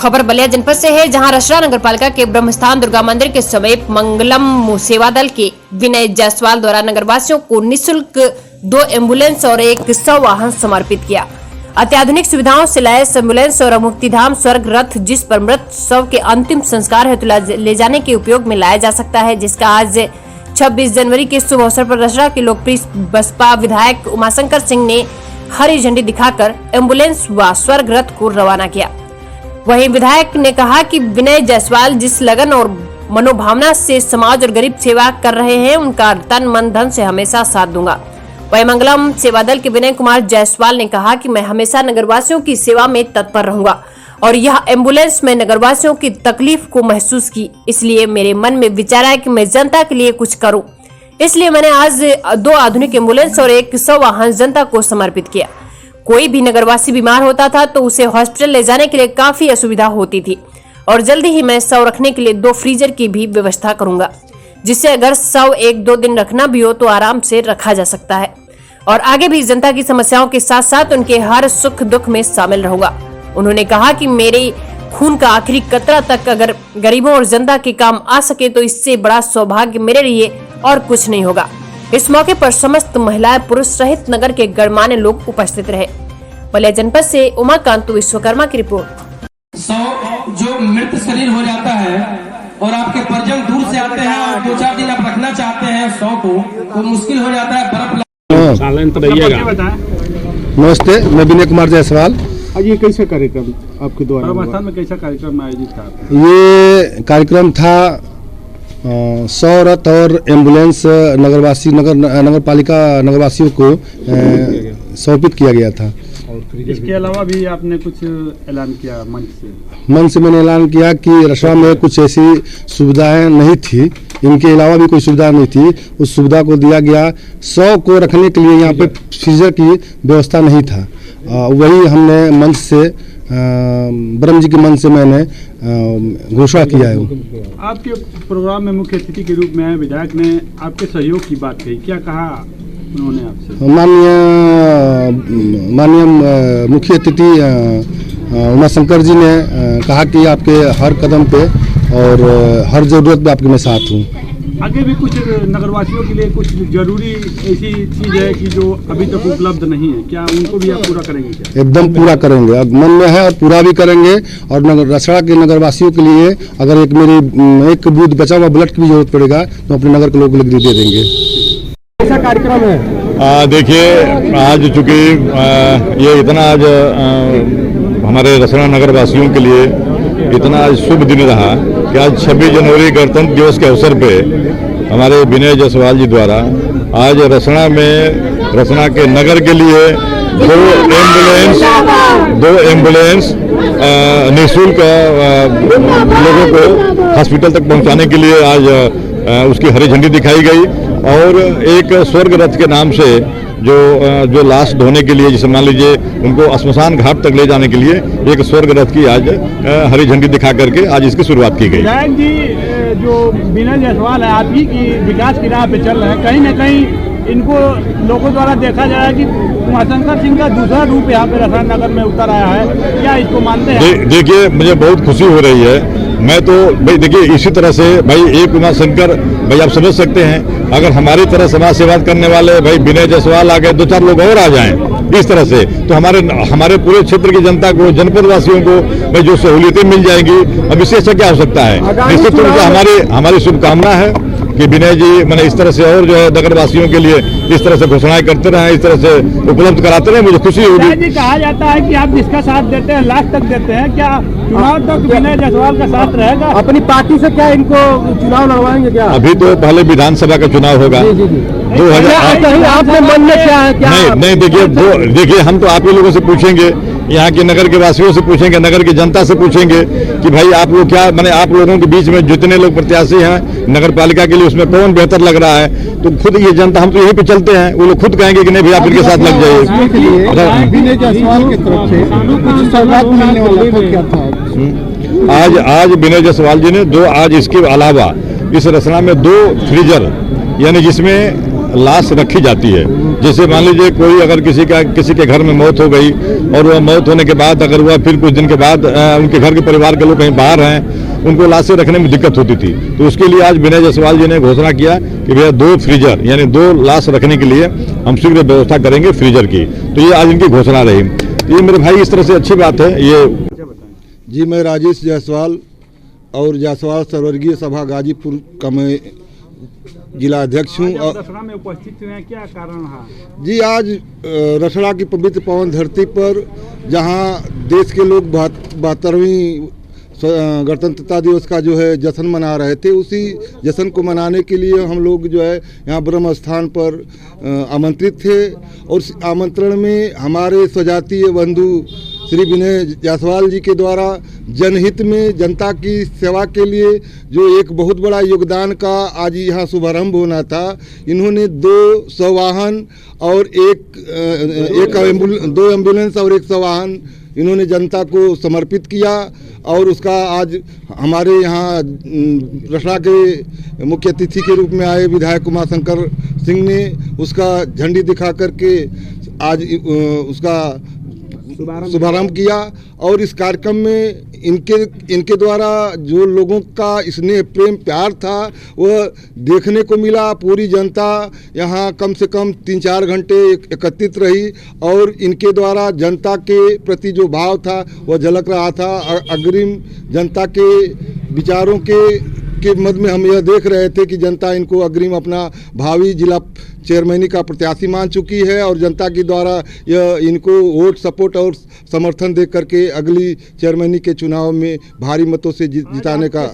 खबर बलिया जनपद से है, जहां रसड़ा नगर पालिका के ब्रह्मस्थान दुर्गा मंदिर के समीप मंगलम सेवा दल के विनय जायसवाल द्वारा नगरवासियों को निःशुल्क 2 एम्बुलेंस और एक 100 वाहन समर्पित किया। अत्याधुनिक सुविधाओं से लैस एम्बुलेंस और मुक्तिधाम स्वर्ग रथ, जिस पर मृत शव के अंतिम संस्कार हेतु ले जाने के उपयोग में लाया जा सकता है, जिसका आज 26 जनवरी के शुभ अवसर पर रसड़ा के लोकप्रिय बसपा विधायक उमाशंकर सिंह ने हरी झंडी दिखाकर एम्बुलेंस व स्वर्ग रथ को रवाना किया। वहीं विधायक ने कहा कि विनय जायसवाल जिस लगन और मनोभावना से समाज और गरीब सेवा कर रहे हैं, उनका तन मन धन से हमेशा साथ दूंगा। वहीं मंगलम सेवा दल के विनय कुमार जायसवाल ने कहा कि मैं हमेशा नगरवासियों की सेवा में तत्पर रहूंगा और यह एम्बुलेंस में नगरवासियों की तकलीफ को महसूस की, इसलिए मेरे मन में विचार आया कि मैं जनता के लिए कुछ करूं। इसलिए मैंने आज 2 आधुनिक एम्बुलेंस और एक 100 वाहन जनता को समर्पित किया। कोई भी नगरवासी बीमार होता था तो उसे हॉस्पिटल ले जाने के लिए काफी असुविधा होती थी और जल्दी ही मैं शव रखने के लिए 2 फ्रीजर की भी व्यवस्था करूंगा, जिससे अगर शव 1-2 दिन रखना भी हो तो आराम से रखा जा सकता है और आगे भी जनता की समस्याओं के साथ साथ उनके हर सुख दुख में शामिल रहूंगा। उन्होंने कहा कि मेरे खून का आखिरी कतरा तक अगर गरीबों और जनता के काम आ सके तो इससे बड़ा सौभाग्य मेरे लिए और कुछ नहीं होगा। इस मौके पर समस्त महिलाएं पुरुष सहित नगर के गणमान्य लोग उपस्थित रहे। बलिया जनपद से उमाकांत विश्वकर्मा की रिपोर्ट। 100 जो मृत शरीर हो जाता है और आपके परिजन दूर से आते हैं और 2-4 दिन आप रखना चाहते हैं 100 को, तो मुश्किल हो जाता है। बर्फ नमस्ते, मैं विनय कुमार जायसवाल। आज ये कैसा कार्यक्रम आपके द्वारा ब्रह्मस्थान में कैसा कार्यक्रम आयोजित था? ये कार्यक्रम था 100 रथ और एम्बुलेंस नगर पालिका नगरवासियों को समर्पित किया गया था। इसके अलावा भी आपने कुछ ऐलान किया मंच से मैंने ऐलान किया कि रसड़ा में कुछ ऐसी सुविधाएं नहीं थी, इनके अलावा भी कोई सुविधा नहीं थी, उस सुविधा को दिया गया। 100 को रखने के लिए यहाँ पे फ्रीजर की व्यवस्था नहीं था। वही हमने मंच से ब्रह्म जी के मन से मैंने घोषणा किया है। आपके प्रोग्राम में मुख्य अतिथि के रूप में विधायक ने आपके सहयोग की बात कही, क्या कहा उन्होंने आपसे? माननीय मुख्य अतिथि उमाशंकर जी ने कहा कि आपके हर कदम पे और हर जरूरत पे आपके मैं साथ हूँ। आगे भी कुछ नगरवासियों के लिए कुछ जरूरी ऐसी चीज है कि जो अभी तक उपलब्ध नहीं है, क्या उनको भी आप पूरा करेंगे? क्या? एकदम पूरा करेंगे, अब मन में है और पूरा भी करेंगे। और रसड़ा के नगरवासियों के लिए अगर एक बूथ बचा हुआ ब्लड की भी जरूरत पड़ेगा तो अपने नगर के लोगों को दे देंगे। ऐसा कार्यक्रम है। देखिए, आज चूँकि ये इतना आज हमारे रसड़ा नगर वासियों के लिए इतना आज शुभ दिन रहा कि आज 26 जनवरी गणतंत्र दिवस के अवसर पे हमारे विनय जायसवाल जी द्वारा आज रसड़ा के नगर के लिए 2 एम्बुलेंस निःशुल्क लोगों को हॉस्पिटल तक पहुंचाने के लिए आज उसकी हरी झंडी दिखाई गई और एक स्वर्ग रथ के नाम से जो लाश ढोने के लिए, जिसे मान लीजिए उनको श्मशान घाट तक ले जाने के लिए एक स्वर्ग रथ की आज हरी झंडी दिखा करके आज इसकी शुरुआत की गई। विधायक जी, जो विनय जायसवाल है, आप ही की विकास की राह पे चल रहे हैं, कहीं न कहीं इनको लोगों द्वारा देखा जा रहा है कि उमाशंकर सिंह का दूसरा रूप यहाँ पे रसड़ा नगर में उतर आया है, क्या इसको मानते हैं? देखिए, मुझे बहुत खुशी हो रही है। मैं तो भाई देखिए, इसी तरह से भाई एक उमाशंकर भाई आप समझ सकते हैं, अगर हमारी तरह समाज सेवा करने वाले भाई विनय जायसवाल आ गए, 2-4 लोग और आ जाएं इस तरह से, तो हमारे पूरे क्षेत्र की जनता को, जनपद वासियों को भाई जो सहूलियतें मिल जाएंगी, अब इससे अच्छा क्या हो सकता है। निश्चित रूप से हमारी शुभकामना है कि विनय जी मैंने इस तरह से और जो है नगर वासियों के लिए इस तरह से घोषणाएं करते रहे, इस तरह से उपलब्ध कराते रहे, मुझे खुशी होगी। जी, कहा जाता है कि आप जिसका साथ देते हैं लास्ट तक देते हैं, क्या चुनाव तक विनय जायसवाल का साथ रहेगा? अपनी पार्टी से क्या इनको चुनाव लड़वाएंगे क्या? अभी तो पहले विधानसभा का चुनाव होगा। 2000 आपके मन में क्या है? क्या नहीं, देखिए हम तो आप ही लोगों से पूछेंगे, यहाँ के नगर के वासियों से पूछेंगे, नगर की जनता से पूछेंगे कि भाई आप लोग क्या, मैंने आप लोगों के बीच में जितने लोग प्रत्याशी हैं नगर पालिका के लिए, उसमें कौन बेहतर लग रहा है, तो खुद ये जनता, हम तो यहीं पे चलते हैं, वो लोग खुद कहेंगे कि नहीं भाई आप इनके साथ लग जाइए। आज विनय जायसवाल जी ने आज इसके अलावा इस रचना में 2 फ्रीजर, यानी जिसमें लाश रखी जाती है। जैसे मान लीजिए कोई अगर किसी के घर में मौत हो गई और वह मौत होने के बाद अगर वह फिर कुछ दिन के बाद उनके घर के परिवार के लोग कहीं बाहर हैं, उनको लाशें रखने में दिक्कत होती थी। तो उसके लिए आज विनय जायसवाल जी ने घोषणा किया कि भैया 2 फ्रीजर यानी 2 लाश रखने के लिए हम शीघ्र व्यवस्था करेंगे फ्रीजर की। तो ये आज इनकी घोषणा रही। ये मेरे भाई इस तरह से अच्छी बात है। ये जी, मैं राजेश जायसवाल और जायसवाल सर्ववर्गीय सभा गाजीपुर का मैं जिला अध्यक्ष हूँ। और रसड़ा में उपस्थित हुए हैं, क्या कारण है? जी, आज रसड़ा की पवित्र पावन धरती पर जहाँ देश के लोग 72वीं गणतंत्रता दिवस का जो है जश्न मना रहे थे, उसी जश्न को मनाने के लिए हम लोग जो है यहाँ ब्रह्म स्थान पर आमंत्रित थे। और उस आमंत्रण में हमारे स्वजातीय बंधु श्री विनय जायसवाल जी के द्वारा जनहित में जनता की सेवा के लिए जो एक बहुत बड़ा योगदान का आज यहाँ शुभारंभ होना था, इन्होंने 2 सवाहन और 2 एम्बुलेंस और 1 सवाहन इन्होंने जनता को समर्पित किया। और उसका आज हमारे यहाँ रसड़ा के मुख्य अतिथि के रूप में आए विधायक उमाशंकर सिंह ने उसका झंडी दिखा करके आज उसका शुभारंभ किया। और इस कार्यक्रम में इनके द्वारा जो लोगों का स्नेह प्रेम प्यार था वह देखने को मिला। पूरी जनता यहाँ कम से कम 3-4 घंटे एकत्रित रही और इनके द्वारा जनता के प्रति जो भाव था वह झलक रहा था। अग्रिम जनता के विचारों के मध्य में हम यह देख रहे थे कि जनता इनको अग्रिम अपना भावी जिला चेयरमैनी का प्रत्याशी मान चुकी है और जनता के द्वारा यह इनको वोट सपोर्ट और समर्थन दे करके अगली चेयरमैनी के चुनाव में भारी मतों से जिताने का